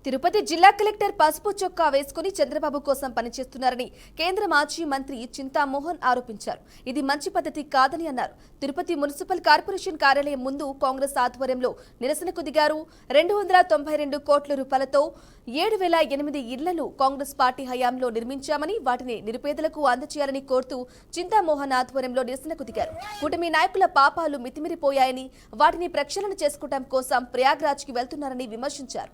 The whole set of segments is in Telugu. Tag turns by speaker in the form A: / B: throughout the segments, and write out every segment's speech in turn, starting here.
A: తిరుపతి జిల్లా కలెక్టర్ పసుపు చొక్కా వేసుకుని చంద్రబాబు కోసం పనిచేస్తున్నారని కేంద్ర మాజీ మంత్రి చింతామోహన్ ఆరోపించారు. ఇది మంచి పద్ధతి కాదని అన్నారు. తిరుపతి మున్సిపల్ కార్పొరేషన్ కార్యాలయం ముందు కాంగ్రెస్ ఆధ్వర్యంలో నిరసనకు దిగారు. 292 కోట్ల రూపాయలతో 7,008 ఇళ్లను కాంగ్రెస్ పార్టీ హయాంలో నిర్మించామని వాటిని నిరుపేదలకు అందజేయాలని కోరుతూ చింతామోహన్ ఆధ్వర్యంలో నిరసనకు దిగారు. కూటమి నాయకుల పాపాలు మితిమిరిపోయాయని వాటిని ప్రక్షాళన చేసుకోవడం కోసం ప్రయాగ్రాజ్కి వెళ్తున్నారని విమర్శించారు.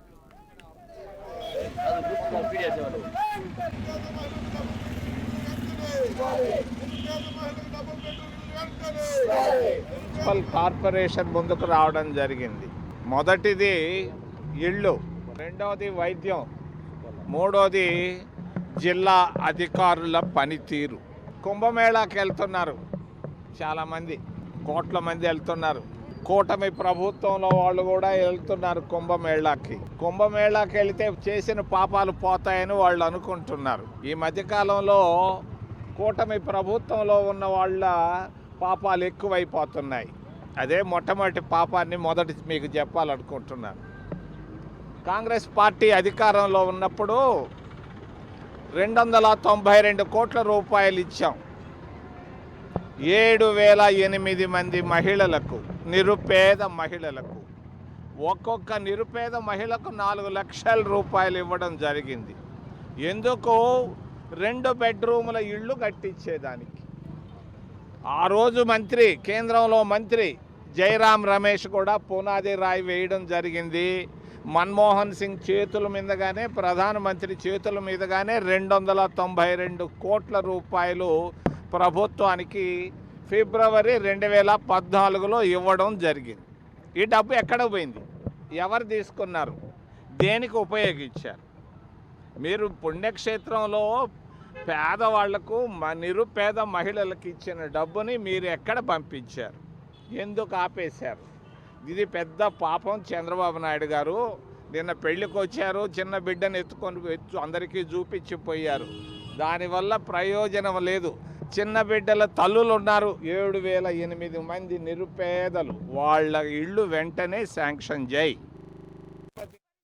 B: మున్సిపల్ కార్పొరేషన్ ముందుకు రావడం జరిగింది. మొదటిది ఇళ్ళు, రెండవది వైద్యం, మూడవది జిల్లా అధికారుల పనితీరు. కుంభమేళాకి వెళ్తున్నారు, చాలామంది కోట్ల మంది వెళ్తున్నారు. కూటమి ప్రభుత్వంలో వాళ్ళు కూడా వెళ్తున్నారు కుంభమేళాకి. కుంభమేళాకి వెళితే చేసిన పాపాలు పోతాయని వాళ్ళు అనుకుంటున్నారు. ఈ మధ్యకాలంలో కూటమి ప్రభుత్వంలో ఉన్న వాళ్ళ పాపాలు ఎక్కువైపోతున్నాయి. అదే మొట్టమొదటి పాపాన్ని మొదటి మీకు చెప్పాలనుకుంటున్నాను. కాంగ్రెస్ పార్టీ అధికారంలో ఉన్నప్పుడు 292 కోట్ల రూపాయలు ఇచ్చాం 7,008 మంది మహిళలకు, నిరుపేద మహిళలకు. ఒక్కొక్క నిరుపేద మహిళకు 4 లక్షల రూపాయలు ఇవ్వడం జరిగింది. ఎందుకు? 2 బెడ్రూముల ఇళ్ళు కట్టించేదానికి. ఆ రోజు మంత్రి, కేంద్రంలో మంత్రి జైరాం రమేష్ కూడా పునాది రాయి వేయడం జరిగింది. మన్మోహన్ సింగ్ చేతుల మీదగానే, ప్రధానమంత్రి చేతుల మీదగానే 292 కోట్ల రూపాయలు ప్రభుత్వానికి ఫిబ్రవరి 2014లో ఇవ్వడం జరిగింది. ఈ డబ్బు ఎక్కడ పోయింది? ఎవరు తీసుకున్నారు? దేనికి ఉపయోగించారు? మీరు పుణ్యక్షేత్రంలో పేదవాళ్లకు, నిరుపేద మహిళలకు ఇచ్చిన డబ్బుని మీరు ఎక్కడ పంపించారు? ఎందుకు ఆపేశారు? ఇది పెద్ద పాపం. చంద్రబాబు నాయుడు గారు నిన్న పెళ్లికి వచ్చారు, చిన్న బిడ్డను ఎత్తుకొని అందరికీ చూపించిపోయారు. దానివల్ల ప్రయోజనం లేదు. చిన్న బిడ్డల తల్లులు ఉన్నారు, 7,008 మంది నిరుపేదలు. వాళ్ళ ఇళ్ళు వెంటనే శాంక్షన్ చేయి.